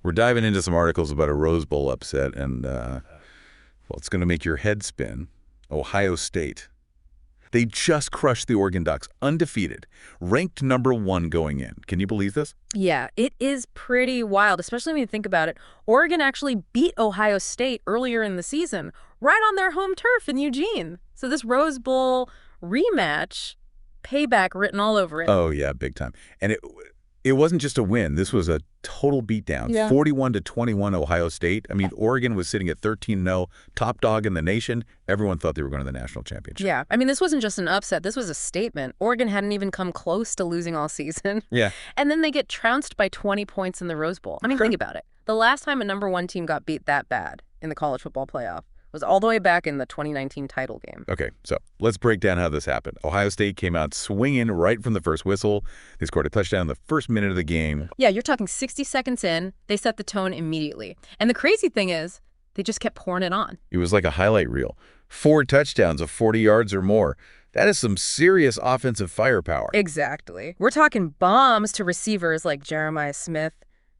We're diving into some articles about a Rose Bowl upset, and, well, it's going to make your head spin. Ohio State. They just crushed the Oregon Ducks, undefeated, ranked #1 going in. Can you believe this? Yeah, it is pretty wild, especially when you think about it. Oregon actually beat Ohio State earlier in the season, right on their home turf in Eugene. So this Rose Bowl rematch, payback written all over it. Oh, yeah, big time. And it wasn't just a win. This was a total beatdown. Yeah. 41-21 Ohio State. I mean, Oregon was sitting at 13-0, top dog in the nation. Everyone thought they were going to the national championship. Yeah, I mean, this wasn't just an upset. This was a statement. Oregon hadn't even come close to losing all season. Yeah. And then they get trounced by 20 points in the Rose Bowl. I mean, think about it. The last time a #1 team got beat that bad in the college football playoff was all the way back in the 2019 title game. Okay, so let's break down how this happened. Ohio State came out swinging right from the first whistle. They scored a touchdown in the first minute of the game. Yeah, you're talking 60 seconds in. They set the tone immediately. And the crazy thing is, they just kept pouring it on. It was like a highlight reel. 4 touchdowns of 40 yards or more. That is some serious offensive firepower. Exactly. We're talking bombs to receivers like Jeremiah Smith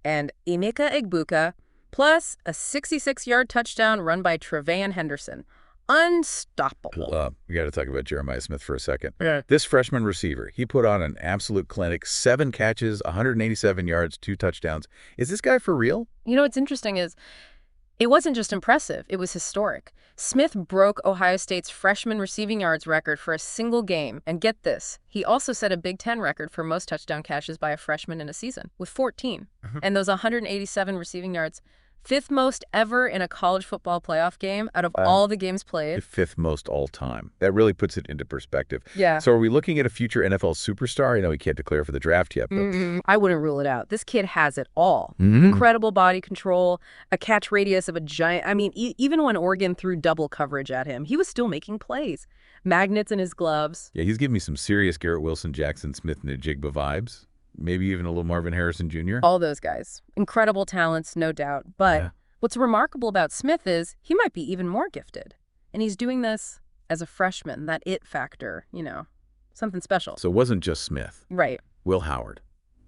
and Emeka Egbuka, plus a 66-yard touchdown run by Trevayon Henderson. Unstoppable. We got to talk about Jeremiah Smith for a second. Yeah. This freshman receiver, he put on an absolute clinic, 7 catches, 187 yards, 2 touchdowns. Is this guy for real? You know what's interesting is it wasn't just impressive, it was historic. Smith broke Ohio State's freshman receiving yards record for a single game. And get this, he also set a Big Ten record for most touchdown catches by a freshman in a season, with 14. And those 187 receiving yards, 5th most ever in a college football playoff game out of all the games played. The 5th most all time. That really puts it into perspective. Yeah. So are we looking at a future NFL superstar? I know he can't declare for the draft yet, but I wouldn't rule it out. This kid has it all. Incredible body control, a catch radius of a giant. I mean, even when Oregon threw double coverage at him, he was still making plays. Magnets in his gloves. yeah, he's giving me some serious Garrett Wilson, Jackson Smith-Njigba vibes. Maybe even a little Marvin Harrison Jr. All those guys. Incredible talents, no doubt. But what's remarkable about Smith is he might be even more gifted. And he's doing this as a freshman, that it factor, you know, something special. So it wasn't just Smith. Right. Will Howard,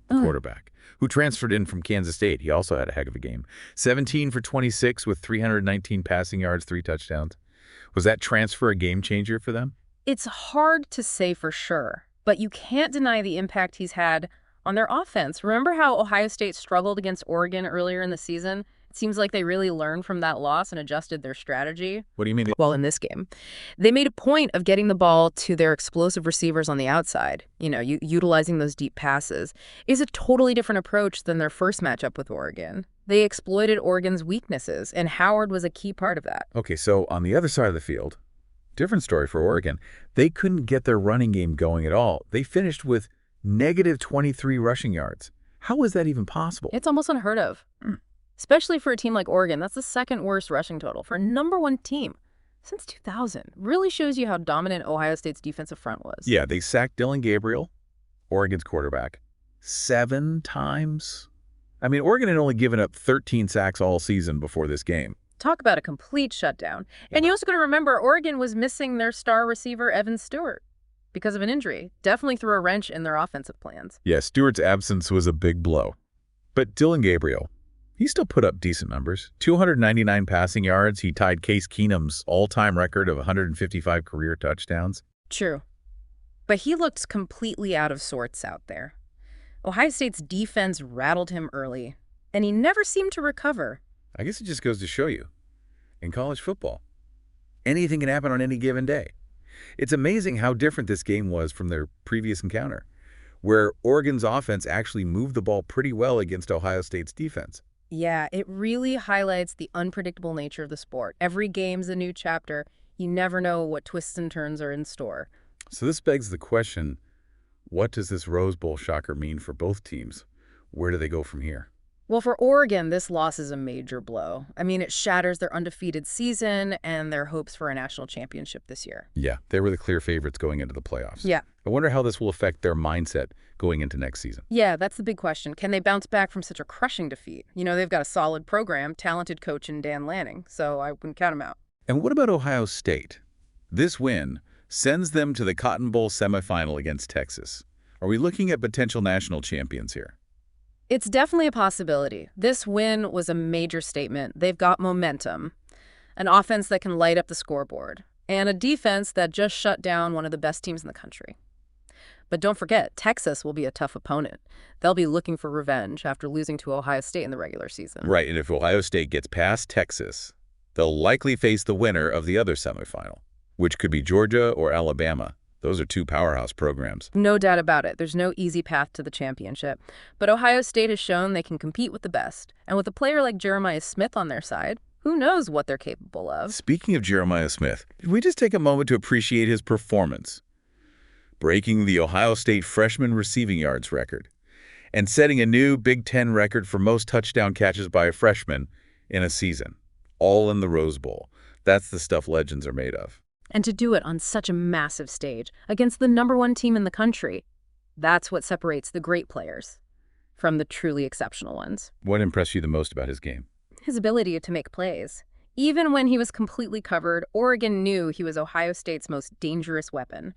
the quarterback, who transferred in from Kansas State. He also had a heck of a game. 17 for 26 with 319 passing yards, 3 touchdowns. Was that transfer a game changer for them? It's hard to say for sure, but you can't deny the impact he's had on their offense. Remember how Ohio State struggled against Oregon earlier in the season? It seems like they really learned from that loss and adjusted their strategy. What do you mean? Well, in this game, they made a point of getting the ball to their explosive receivers on the outside. You know, utilizing those deep passes is a totally different approach than their first matchup with Oregon. They exploited Oregon's weaknesses, and Howard was a key part of that. Okay, so on the other side of the field, different story for Oregon. They couldn't get their running game going at all. They finished with -23 rushing yards. How is that even possible? It's almost unheard of, especially for a team like Oregon. That's the 2nd worst rushing total for a #1 team since 2000. Really shows you how dominant Ohio State's defensive front was. Yeah, they sacked Dylan Gabriel, Oregon's quarterback, 7 times. I mean, Oregon had only given up 13 sacks all season before this game. Talk about a complete shutdown. And you also got to remember, Oregon was missing their star receiver, Evan Stewart, because of an injury. Definitely threw a wrench in their offensive plans. Yeah, Stewart's absence was a big blow. But Dylan Gabriel, he still put up decent numbers. 299 passing yards. He tied Case Keenum's all-time record of 155 career touchdowns. True. But he looked completely out of sorts out there. Ohio State's defense rattled him early, and he never seemed to recover. I guess it just goes to show you, in college football, anything can happen on any given day. It's amazing how different this game was from their previous encounter, where Oregon's offense actually moved the ball pretty well against Ohio State's defense. Yeah, it really highlights the unpredictable nature of the sport. Every game's a new chapter. You never know what twists and turns are in store. So this begs the question, what does this Rose Bowl shocker mean for both teams? Where do they go from here? Well, for Oregon, this loss is a major blow. I mean, it shatters their undefeated season and their hopes for a national championship this year. Yeah, they were the clear favorites going into the playoffs. Yeah. I wonder how this will affect their mindset going into next season. Yeah, that's the big question. Can they bounce back from such a crushing defeat? You know, they've got a solid program, talented coach in Dan Lanning, so I wouldn't count them out. And what about Ohio State? This win sends them to the Cotton Bowl semifinal against Texas. Are we looking at potential national champions here? It's definitely a possibility. This win was a major statement. They've got momentum, an offense that can light up the scoreboard, and a defense that just shut down one of the best teams in the country. But don't forget, Texas will be a tough opponent. They'll be looking for revenge after losing to Ohio State in the regular season. Right, and if Ohio State gets past Texas, they'll likely face the winner of the other semifinal, which could be Georgia or Alabama. Those are two powerhouse programs. No doubt about it. There's no easy path to the championship. But Ohio State has shown they can compete with the best. And with a player like Jeremiah Smith on their side, who knows what they're capable of? Speaking of Jeremiah Smith, did we just take a moment to appreciate his performance? Breaking the Ohio State freshman receiving yards record and setting a new Big Ten record for most touchdown catches by a freshman in a season, all in the Rose Bowl. That's the stuff legends are made of. And to do it on such a massive stage against the #1 team in the country, that's what separates the great players from the truly exceptional ones. What impressed you the most about his game? His ability to make plays. Even when he was completely covered, Oregon knew he was Ohio State's most dangerous weapon.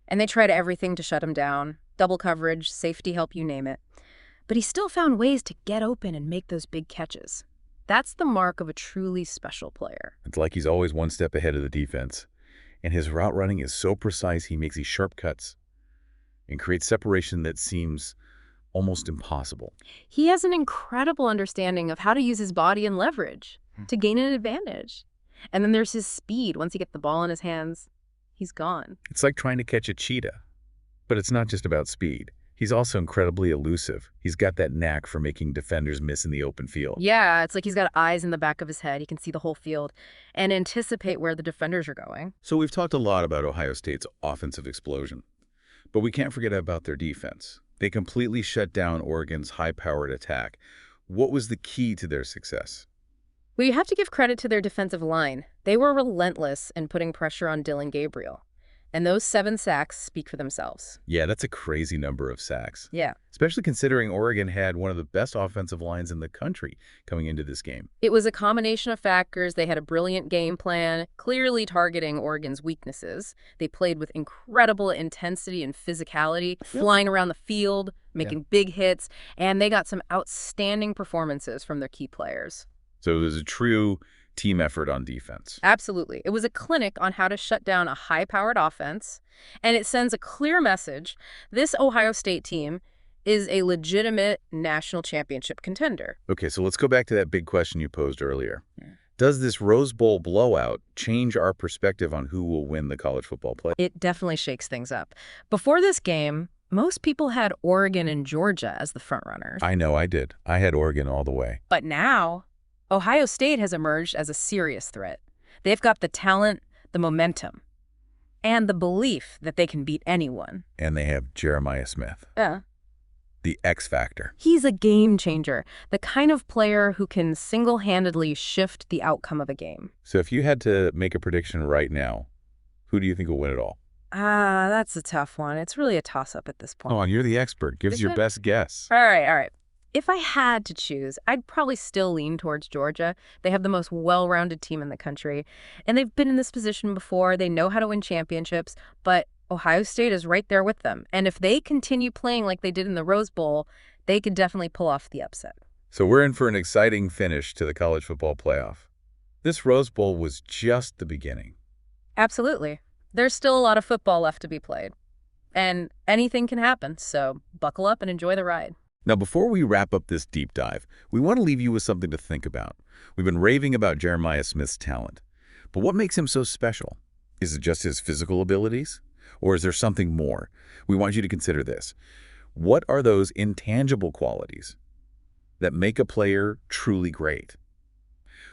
And they tried everything to shut him down. Double coverage, safety help, you name it. But he still found ways to get open and make those big catches. That's the mark of a truly special player. It's like he's always one step ahead of the defense. And his route running is so precise, he makes these sharp cuts and creates separation that seems almost impossible. He has an incredible understanding of how to use his body and leverage to gain an advantage. And then there's his speed. Once he gets the ball in his hands, he's gone. It's like trying to catch a cheetah. But it's not just about speed. He's also incredibly elusive. He's got that knack for making defenders miss in the open field. Yeah, it's like he's got eyes in the back of his head. He can see the whole field and anticipate where the defenders are going. So we've talked a lot about Ohio State's offensive explosion. But we can't forget about their defense. They completely shut down Oregon's high-powered attack. What was the key to their success? We have to give credit to their defensive line. They were relentless in putting pressure on Dillon Gabriel. And those 7 sacks speak for themselves. Yeah, that's a crazy number of sacks. Yeah. Especially considering Oregon had one of the best offensive lines in the country coming into this game. It was a combination of factors. They had a brilliant game plan, clearly targeting Oregon's weaknesses. They played with incredible intensity and physicality, flying around the field, making big hits, and they got some outstanding performances from their key players. So it was a true team effort on defense. Absolutely. It was a clinic on how to shut down a high-powered offense, and it sends a clear message. This Ohio State team is a legitimate national championship contender. Okay, so let's go back to that big question you posed earlier. Does this Rose Bowl blowout change our perspective on who will win the college football playoff? It definitely shakes things up. Before this game, most people had Oregon and Georgia as the frontrunners. I know I did. I had Oregon all the way. But now, Ohio State has emerged as a serious threat. They've got the talent, the momentum, and the belief that they can beat anyone. And they have Jeremiah Smith. The X factor. He's a game changer, the kind of player who can single-handedly shift the outcome of a game. So if you had to make a prediction right now, who do you think will win it all? That's a tough one. It's really a toss-up at this point. Oh, and you're the expert. Give us Is your it? best guess. All right. If I had to choose, I'd probably still lean towards Georgia. They have the most well-rounded team in the country, and they've been in this position before. They know how to win championships, but Ohio State is right there with them. And if they continue playing like they did in the Rose Bowl, they could definitely pull off the upset. So we're in for an exciting finish to the college football playoff. This Rose Bowl was just the beginning. Absolutely. There's still a lot of football left to be played, and anything can happen, so buckle up and enjoy the ride. Now, before we wrap up this deep dive, we want to leave you with something to think about. We've been raving about Jeremiah Smith's talent, but what makes him so special? Is it just his physical abilities? Or is there something more? We want you to consider this. What are those intangible qualities that make a player truly great?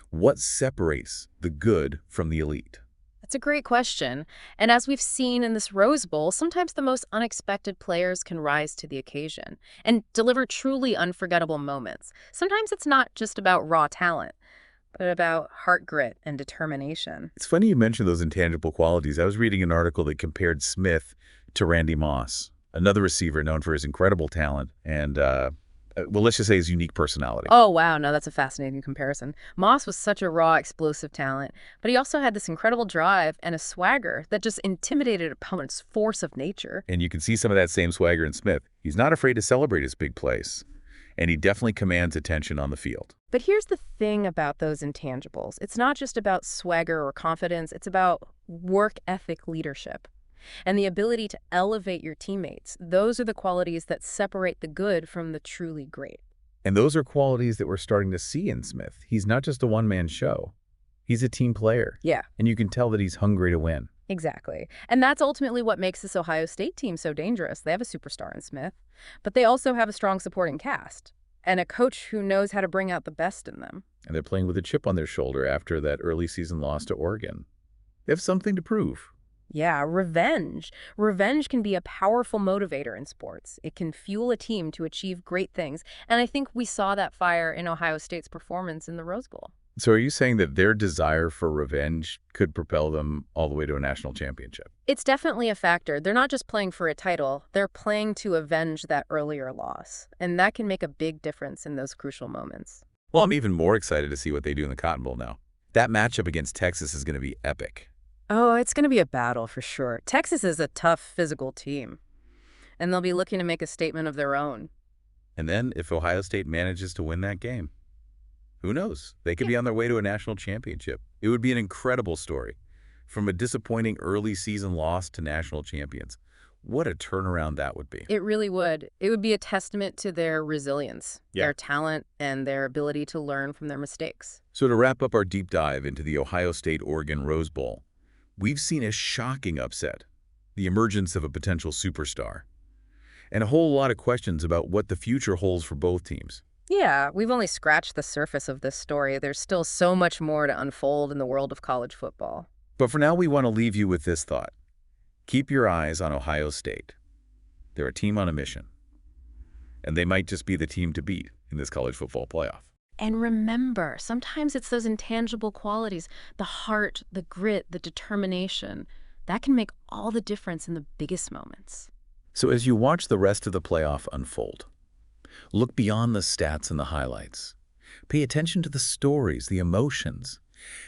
What separates the good from the elite? That's a great question. And as we've seen in this Rose Bowl, sometimes the most unexpected players can rise to the occasion and deliver truly unforgettable moments. Sometimes it's not just about raw talent, but about heart grit and determination. It's funny you mentioned those intangible qualities. I was reading an article that compared Smith to Randy Moss, another receiver known for his incredible talent and, well, let's just say his unique personality. Oh, wow. No, that's a fascinating comparison. Moss was such a raw, explosive talent, but he also had this incredible drive and a swagger that just intimidated opponents' force of nature. And you can see some of that same swagger in Smith. He's not afraid to celebrate his big plays. and he definitely commands attention on the field. But here's the thing about those intangibles. It's not just about swagger or confidence, it's about work ethic leadership and the ability to elevate your teammates. Those are the qualities that separate the good from the truly great. And those are qualities that we're starting to see in Smith. He's not just a one-man show. He's a team player. Yeah, And you can tell that he's hungry to win. exactly. And that's ultimately what makes this Ohio State team so dangerous. They have a superstar in Smith, but they also have a strong supporting cast and a coach who knows how to bring out the best in them. And they're playing with a chip on their shoulder after that early season loss to Oregon. They have something to prove. Yeah, revenge. Revenge can be a powerful motivator in sports. It can fuel a team to achieve great things. And I think we saw that fire in Ohio State's performance in the Rose Bowl. So are you saying that their desire for revenge could propel them all the way to a national championship? It's definitely a factor. They're not just playing for a title, they're playing to avenge that earlier loss. And that can make a big difference in those crucial moments. Well, I'm even more excited to see what they do in the Cotton Bowl now. That matchup against Texas is going to be epic. Oh, it's going to be a battle for sure. Texas is a tough physical team, and they'll be looking to make a statement of their own. And then if Ohio State manages to win that game, who knows? They could be on their way to a national championship. It would be an incredible story. From a disappointing early season loss to national champions. What a turnaround that would be. It really would. It would be a testament to their resilience, their talent, and their ability to learn from their mistakes. So to wrap up our deep dive into the Ohio State-Oregon Rose Bowl, we've seen a shocking upset, the emergence of a potential superstar, and a whole lot of questions about what the future holds for both teams. Yeah, we've only scratched the surface of this story. There's still so much more to unfold in the world of college football. But for now, we want to leave you with this thought. Keep your eyes on Ohio State. They're a team on a mission, and they might just be the team to beat in this college football playoff. And remember, sometimes it's those intangible qualities, the heart, the grit, the determination, that can make all the difference in the biggest moments. So as you watch the rest of the playoff unfold, look beyond the stats and the highlights. Pay attention to the stories, the emotions,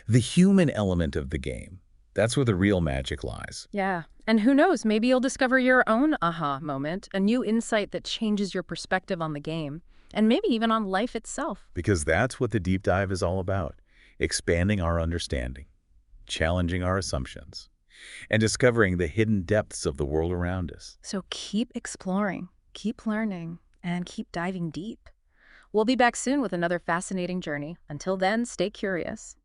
the human element of the game. That's where the real magic lies. Yeah, and who knows, maybe you'll discover your own aha moment, a new insight that changes your perspective on the game, and maybe even on life itself. Because that's what the deep dive is all about, expanding our understanding, challenging our assumptions, and discovering the hidden depths of the world around us. So keep exploring, keep learning, and keep diving deep. We'll be back soon with another fascinating journey. Until then, stay curious.